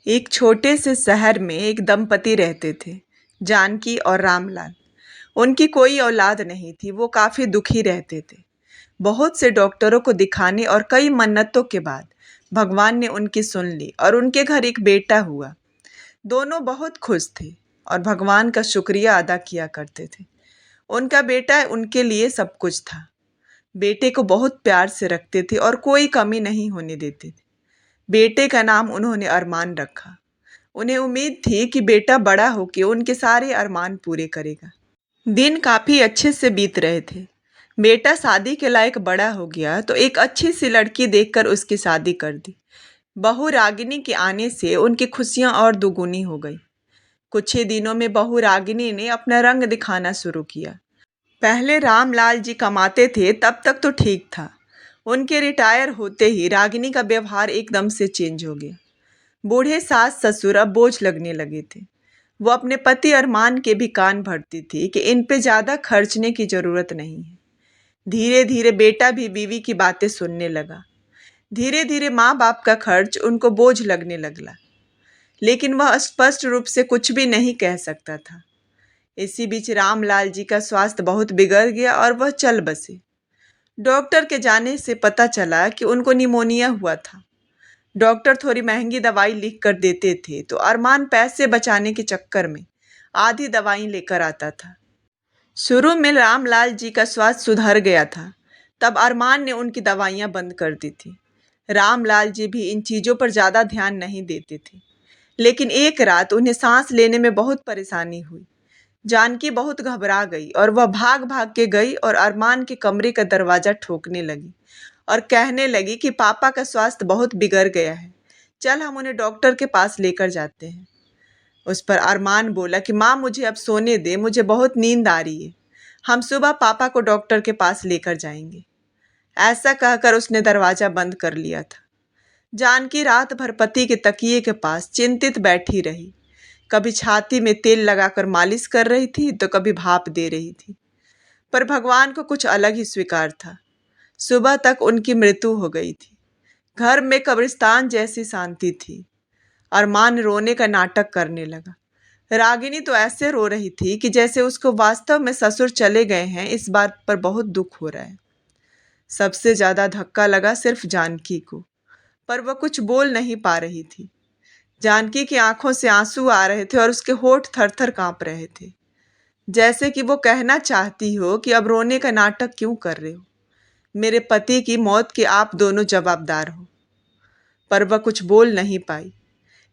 एक छोटे से शहर में एक दंपति रहते थे, जानकी और रामलाल। उनकी कोई औलाद नहीं थी। वो काफी दुखी रहते थे। बहुत से डॉक्टरों को दिखाने और कई मन्नतों के बाद भगवान ने उनकी सुन ली और उनके घर एक बेटा हुआ। दोनों बहुत खुश थे और भगवान का शुक्रिया अदा किया करते थे। उनका बेटा उनके लिए सब कुछ था। बेटे को बहुत प्यार से रखते थे और कोई कमी नहीं होने देते थे। बेटे का नाम उन्होंने अरमान रखा। उन्हें उम्मीद थी कि बेटा बड़ा होकर उनके सारे अरमान पूरे करेगा। दिन काफी अच्छे से बीत रहे थे। बेटा शादी के लायक बड़ा हो गया तो एक अच्छी सी लड़की देखकर उसकी शादी कर दी। बहू रागिनी के आने से उनकी खुशियां और दुगुनी हो गई। कुछ ही दिनों में बहू रागिनी ने अपना रंग दिखाना शुरू किया। पहले रामलाल जी कमाते थे तब तक तो ठीक था। उनके रिटायर होते ही रागिनी का व्यवहार एकदम से चेंज हो गया। बूढ़े सास ससुर अब बोझ लगने लगे थे। वो अपने पति अरमान के भी कान भरती थी कि इन पे ज्यादा खर्चने की जरूरत नहीं है। धीरे धीरे बेटा भी बीवी की बातें सुनने लगा। धीरे धीरे माँ बाप का खर्च उनको बोझ लगने लगला। लेकिन वह स्पष्ट रूप से कुछ भी नहीं कह सकता था। इसी बीच रामलाल जी का स्वास्थ्य बहुत बिगड़ गया और वह चल बसे। डॉक्टर के जाने से पता चला कि उनको निमोनिया हुआ था। डॉक्टर थोड़ी महंगी दवाई लिख कर देते थे तो अरमान पैसे बचाने के चक्कर में आधी दवाई लेकर आता था। शुरू में रामलाल जी का स्वास्थ्य सुधर गया था। तब अरमान ने उनकी दवाइयां बंद कर दी थी। रामलाल जी भी इन चीजों पर ज्यादा ध्यान नहीं देते थे। लेकिन एक रात उन्हें सांस लेने में बहुत परेशानी हुई। जानकी बहुत घबरा गई और वह भाग भाग के गई और अरमान के कमरे का दरवाजा ठोकने लगी और कहने लगी कि पापा का स्वास्थ्य बहुत बिगड़ गया है, चल हम उन्हें डॉक्टर के पास लेकर जाते हैं। उस पर अरमान बोला कि माँ मुझे अब सोने दे, मुझे बहुत नींद आ रही है। हम सुबह पापा को डॉक्टर के पास लेकर जाएंगे। ऐसा कहकर उसने दरवाजा बंद कर लिया था। जानकी रात भर पति के तकिए के पास चिंतित बैठी रही। कभी छाती में तेल लगाकर मालिश कर रही थी तो कभी भाप दे रही थी। पर भगवान को कुछ अलग ही स्वीकार था। सुबह तक उनकी मृत्यु हो गई थी। घर में कब्रिस्तान जैसी शांति थी। अरमान रोने का नाटक करने लगा। रागिनी तो ऐसे रो रही थी कि जैसे उसको वास्तव में ससुर चले गए हैं, इस बात पर बहुत दुख हो रहा है। सबसे ज्यादा धक्का लगा सिर्फ जानकी को, पर वह कुछ बोल नहीं पा रही थी। जानकी की आंखों से आंसू आ रहे थे और उसके होंठ थर थर कांप रहे थे, जैसे कि वो कहना चाहती हो कि अब रोने का नाटक क्यों कर रहे हो, मेरे पति की मौत के आप दोनों जवाबदार हो। पर वह कुछ बोल नहीं पाई।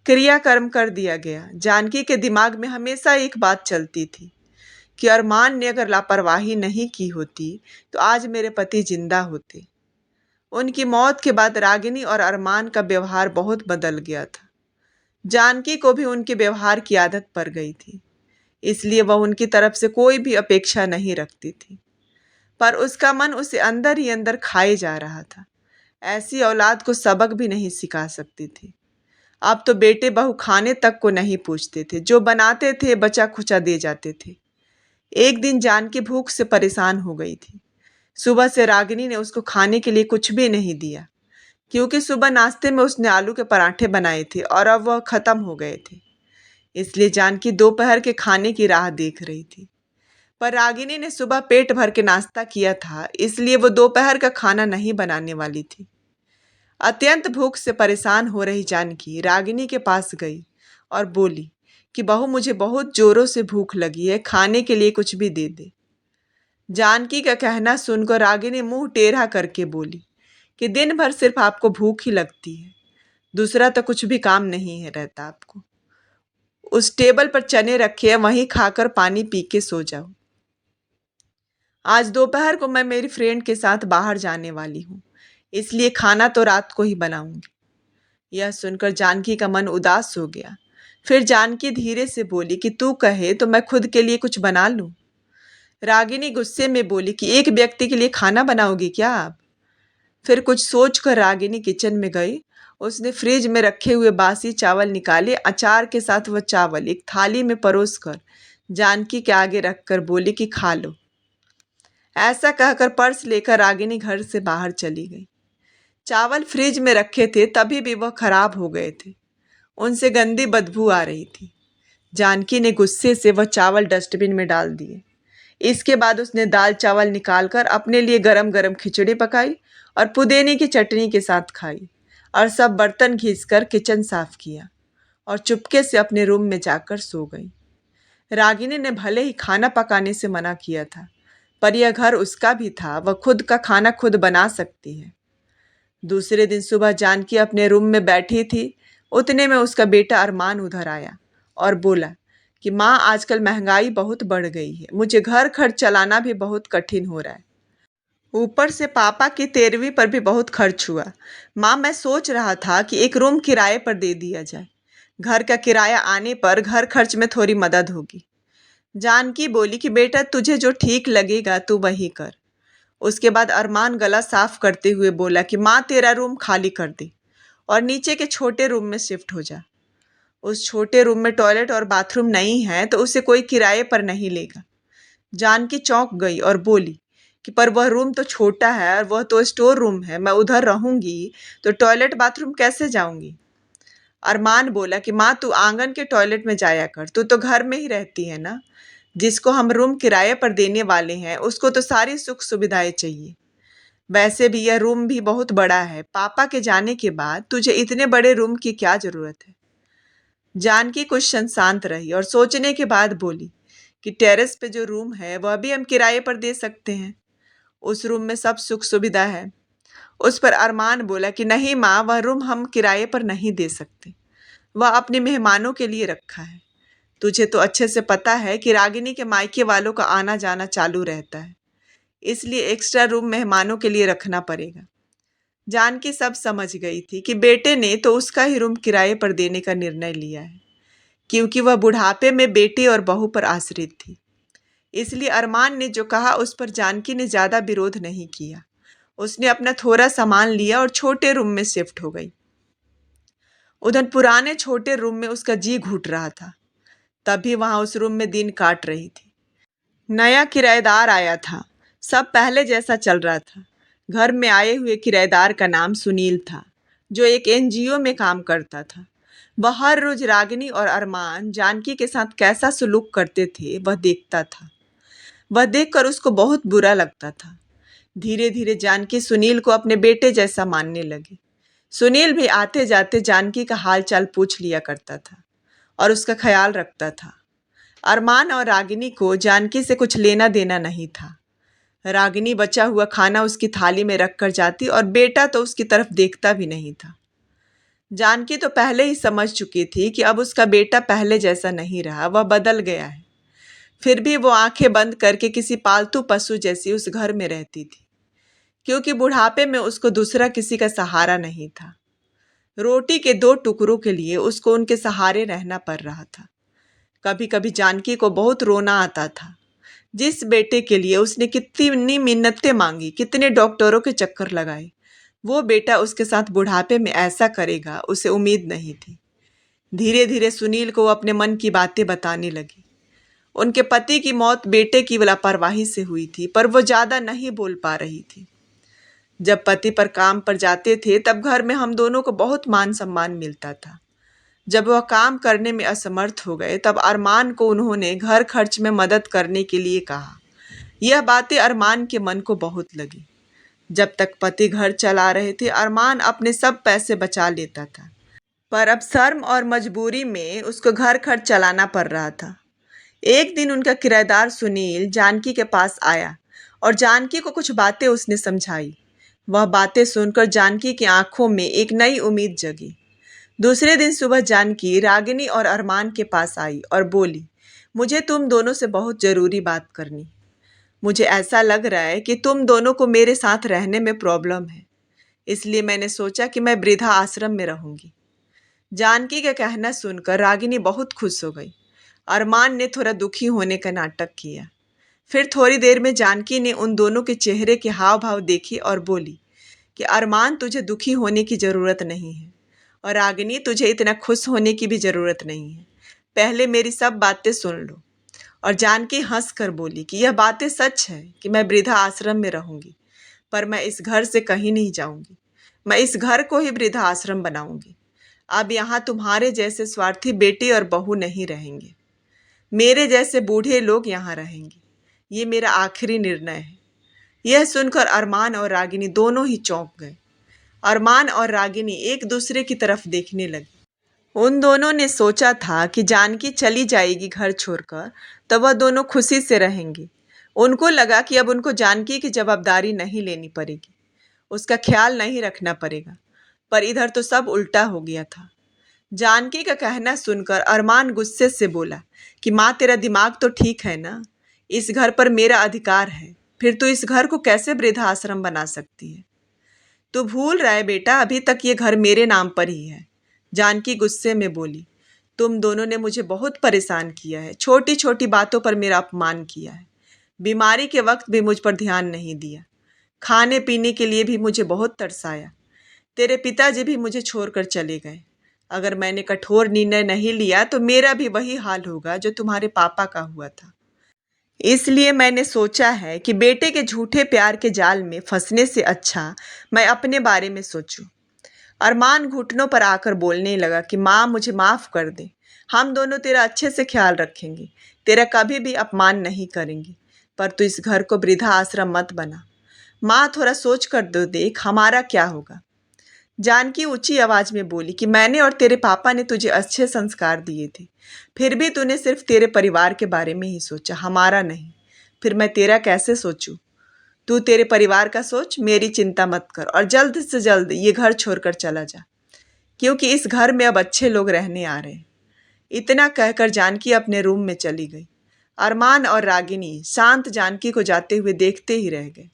क्रियाकर्म कर दिया गया। जानकी के दिमाग में हमेशा एक बात चलती थी कि अरमान ने अगर लापरवाही नहीं की होती तो आज मेरे पति जिंदा होते। उनकी मौत के बाद रागिनी और अरमान का व्यवहार बहुत बदल गया था। जानकी को भी उनके व्यवहार की आदत पड़ गई थी, इसलिए वह उनकी तरफ से कोई भी अपेक्षा नहीं रखती थी। पर उसका मन उसे अंदर ही अंदर खाए जा रहा था। ऐसी औलाद को सबक भी नहीं सिखा सकती थी। अब तो बेटे बहू खाने तक को नहीं पूछते थे, जो बनाते थे बचा खुचा दे जाते थे। एक दिन जानकी भूख से परेशान हो गई थी। सुबह से रागिनी ने उसको खाने के लिए कुछ भी नहीं दिया, क्योंकि सुबह नाश्ते में उसने आलू के पराठे बनाए थे और अब वह खत्म हो गए थे। इसलिए जानकी दोपहर के खाने की राह देख रही थी। पर रागिनी ने सुबह पेट भर के नाश्ता किया था, इसलिए वो दोपहर का खाना नहीं बनाने वाली थी। अत्यंत भूख से परेशान हो रही जानकी रागिनी के पास गई और बोली कि बहू मुझे बहुत जोरों से भूख लगी है, खाने के लिए कुछ भी दे दे। जानकी का कहना सुनकर रागिनी मुंह टेढ़ा करके बोली कि दिन भर सिर्फ आपको भूख ही लगती है, दूसरा तो कुछ भी काम नहीं है रहता आपको। उस टेबल पर चने रखे हैं, वहीं खाकर पानी पी के सो जाओ। आज दोपहर को मैं मेरी फ्रेंड के साथ बाहर जाने वाली हूँ, इसलिए खाना तो रात को ही बनाऊंगी। यह सुनकर जानकी का मन उदास हो गया। फिर जानकी धीरे से बोली कि तू कहे तो मैं खुद के लिए कुछ बना लूं। रागिनी गुस्से में बोली कि एक व्यक्ति के लिए खाना बनाओगी क्या आप? फिर कुछ सोचकर रागिनी किचन में गई। उसने फ्रिज में रखे हुए बासी चावल निकाले। अचार के साथ वह चावल एक थाली में परोसकर जानकी के आगे रखकर बोली कि खा लो। ऐसा कहकर पर्स लेकर रागिनी घर से बाहर चली गई। चावल फ्रिज में रखे थे तभी भी वह खराब हो गए थे। उनसे गंदी बदबू आ रही थी। जानकी ने गुस्से से वह चावल डस्टबिन में डाल दिए। इसके बाद उसने दाल चावल निकालकर अपने लिए गरम गरम खिचड़ी पकाई और पुदीने की चटनी के साथ खाई और सब बर्तन घिसकर किचन साफ किया और चुपके से अपने रूम में जाकर सो गई। रागिनी ने भले ही खाना पकाने से मना किया था, पर यह घर उसका भी था, वह खुद का खाना खुद बना सकती है। दूसरे दिन सुबह जानकी अपने रूम में बैठी थी, उतने में उसका बेटा अरमान उधर आया और बोला कि माँ, आजकल महंगाई बहुत बढ़ गई है, मुझे घर खर्च चलाना भी बहुत कठिन हो रहा है। ऊपर से पापा की 13वीं पर भी बहुत खर्च हुआ। माँ, मैं सोच रहा था कि एक रूम किराए पर दे दिया जाए। घर का किराया आने पर घर खर्च में थोड़ी मदद होगी। जानकी बोली कि बेटा, तुझे जो ठीक लगेगा तू वही कर। उसके बाद अरमान गला साफ करते हुए बोला कि माँ, तेरा रूम खाली कर दे और नीचे के छोटे रूम में शिफ्ट हो जा। उस छोटे रूम में टॉयलेट और बाथरूम नहीं है तो उसे कोई किराए पर नहीं लेगा। जानकी चौंक गई और बोली कि पर वह रूम तो छोटा है और वह तो स्टोर रूम है, मैं उधर रहूंगी तो टॉयलेट बाथरूम कैसे जाऊंगी। अरमान बोला कि माँ, तू आंगन के टॉयलेट में जाया कर, तू तो घर में ही रहती है ना। जिसको हम रूम किराए पर देने वाले हैं उसको तो सारी सुख सुविधाएं चाहिए। वैसे भी यह रूम भी बहुत बड़ा है, पापा के जाने के बाद तुझे इतने बड़े रूम की क्या जरूरत है। जानकी कुछ क्षण शांत रही और सोचने के बाद बोली कि टेरेस पे जो रूम है वह भी हम किराए पर दे सकते हैं, उस रूम में सब सुख सुविधा है। उस पर अरमान बोला कि नहीं माँ, वह रूम हम किराए पर नहीं दे सकते, वह अपने मेहमानों के लिए रखा है। तुझे तो अच्छे से पता है कि रागिनी के मायके वालों का आना जाना चालू रहता है, इसलिए एक्स्ट्रा रूम मेहमानों के लिए रखना पड़ेगा। जानकी सब समझ गई थी कि बेटे ने तो उसका ही रूम किराए पर देने का निर्णय लिया है, क्योंकि वह बुढ़ापे में बेटी और बहू पर आश्रित थी। इसलिए अरमान ने जो कहा उस पर जानकी ने ज्यादा विरोध नहीं किया। उसने अपना थोड़ा सामान लिया और छोटे रूम में शिफ्ट हो गई। उधर पुराने छोटे रूम में उसका जी घुट रहा था। तभी वहां उस रूम में दिन काट रही थी। नया किराएदार आया था। सब पहले जैसा चल रहा था। घर में आए हुए किराएदार का नाम सुनील था, जो एक एनजीओ में काम करता था। वह हर रोज रागिनी और अरमान जानकी के साथ कैसा सुलूक करते थे वह देखता था। वह देखकर उसको बहुत बुरा लगता था। धीरे धीरे जानकी सुनील को अपने बेटे जैसा मानने लगी। सुनील भी आते जाते जानकी का हाल चाल पूछ लिया करता था और उसका ख्याल रखता था। अरमान और रागिनी को जानकी से कुछ लेना देना नहीं था। रागिनी बचा हुआ खाना उसकी थाली में रख कर जाती और बेटा तो उसकी तरफ देखता भी नहीं था। जानकी तो पहले ही समझ चुकी थी कि अब उसका बेटा पहले जैसा नहीं रहा, वह बदल गया है। फिर भी वो आंखें बंद करके किसी पालतू पशु जैसी उस घर में रहती थी, क्योंकि बुढ़ापे में उसको दूसरा किसी का सहारा नहीं था। रोटी के 2 टुकड़ों के लिए उसको उनके सहारे रहना पड़ रहा था। कभी कभी जानकी को बहुत रोना आता था। जिस बेटे के लिए उसने कितनी मिन्नतें मांगी, कितने डॉक्टरों के चक्कर लगाए, वो बेटा उसके साथ बुढ़ापे में ऐसा करेगा उसे उम्मीद नहीं थी। धीरे धीरे सुनील को अपने मन की बातें बताने लगी। उनके पति की मौत बेटे की लापरवाही से हुई थी, पर वो ज्यादा नहीं बोल पा रही थी। जब पति पर काम पर जाते थे तब घर में हम दोनों को बहुत मान सम्मान मिलता था। जब वह काम करने में असमर्थ हो गए तब अरमान को उन्होंने घर खर्च में मदद करने के लिए कहा। यह बातें अरमान के मन को बहुत लगी। जब तक पति घर चला रहे थे अरमान अपने सब पैसे बचा लेता था, पर अब शर्म और मजबूरी में उसको घर खर्च चलाना पड़ रहा था। एक दिन उनका किराएदार सुनील जानकी के पास आया और जानकी को कुछ बातें उसने समझाई। वह बातें सुनकर जानकी की आंखों में एक नई उम्मीद जगी। दूसरे दिन सुबह जानकी रागिनी और अरमान के पास आई और बोली, मुझे तुम दोनों से बहुत जरूरी बात करनी। मुझे ऐसा लग रहा है कि तुम दोनों को मेरे साथ रहने में प्रॉब्लम है, इसलिए मैंने सोचा कि मैं वृद्धा आश्रम में रहूंगी। जानकी का कहना सुनकर रागिनी बहुत खुश हो गई। अरमान ने थोड़ा दुखी होने का नाटक किया। फिर थोड़ी देर में जानकी ने उन दोनों के चेहरे के हाव भाव देखे और बोली कि अरमान, तुझे दुखी होने की जरूरत नहीं है और रागिनी, तुझे इतना खुश होने की भी जरूरत नहीं है। पहले मेरी सब बातें सुन लो। और जानकी हंस कर बोली कि यह बातें सच है कि मैं वृद्धा आश्रम में रहूंगी, पर मैं इस घर से कहीं नहीं जाऊंगी। मैं इस घर को ही वृद्धा आश्रम बनाऊंगी। अब यहाँ तुम्हारे जैसे स्वार्थी बेटे और बहू नहीं रहेंगे। मेरे जैसे बूढ़े लोग यहाँ रहेंगे। ये मेरा आखिरी निर्णय है। यह सुनकर अरमान और रागिनी दोनों ही चौंक गए। अरमान और रागिनी एक दूसरे की तरफ देखने लगे। उन दोनों ने सोचा था कि जानकी चली जाएगी घर छोड़कर, तो वह दोनों खुशी से रहेंगे। उनको लगा कि अब उनको जानकी की जवाबदारी नहीं लेनी पड़ेगी, उसका ख्याल नहीं रखना पड़ेगा। पर इधर तो सब उल्टा हो गया था। जानकी का कहना सुनकर अरमान गुस्से से बोला कि माँ, तेरा दिमाग तो ठीक है ना? इस घर पर मेरा अधिकार है, फिर तू इस घर को कैसे वृद्धाश्रम बना सकती है? तू भूल रहा है बेटा, अभी तक ये घर मेरे नाम पर ही है। जानकी गुस्से में बोली, तुम दोनों ने मुझे बहुत परेशान किया है, छोटी छोटी बातों पर मेरा अपमान किया है। बीमारी के वक्त भी मुझ पर ध्यान नहीं दिया, खाने पीने के लिए भी मुझे बहुत तरसाया। तेरे पिताजी भी मुझे छोड़कर चले गए। अगर मैंने कठोर निर्णय नहीं लिया तो मेरा भी वही हाल होगा जो तुम्हारे पापा का हुआ था। इसलिए मैंने सोचा है कि बेटे के झूठे प्यार के जाल में फंसने से अच्छा मैं अपने बारे में सोचूं। अरमान घुटनों पर आकर बोलने लगा कि माँ, मुझे माफ़ कर दे। हम दोनों तेरा अच्छे से ख्याल रखेंगे, तेरा कभी भी अपमान नहीं करेंगे। पर तू इस घर को वृद्धा आश्रम मत बना। माँ, थोड़ा सोच कर दो, देख हमारा क्या होगा। जानकी ऊंची आवाज में बोली कि मैंने और तेरे पापा ने तुझे अच्छे संस्कार दिए थे, फिर भी तूने सिर्फ तेरे परिवार के बारे में ही सोचा, हमारा नहीं। फिर मैं तेरा कैसे सोचूं? तू तेरे परिवार का सोच, मेरी चिंता मत कर और जल्द से जल्द ये घर छोड़कर चला जा, क्योंकि इस घर में अब अच्छे लोग रहने आ रहे हैं। इतना कहकर जानकी अपने रूम में चली गई। अरमान और रागिनी शांत जानकी को जाते हुए देखते ही रह गए।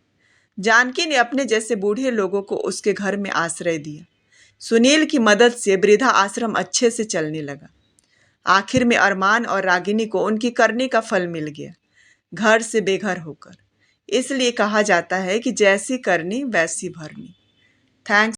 जानकी ने अपने जैसे बूढ़े लोगों को उसके घर में आश्रय दिया। सुनील की मदद से वृद्धा आश्रम अच्छे से चलने लगा। आखिर में अरमान और रागिनी को उनकी करनी का फल मिल गया, घर से बेघर होकर। इसलिए कहा जाता है कि जैसी करनी वैसी भरनी। थैंक्स।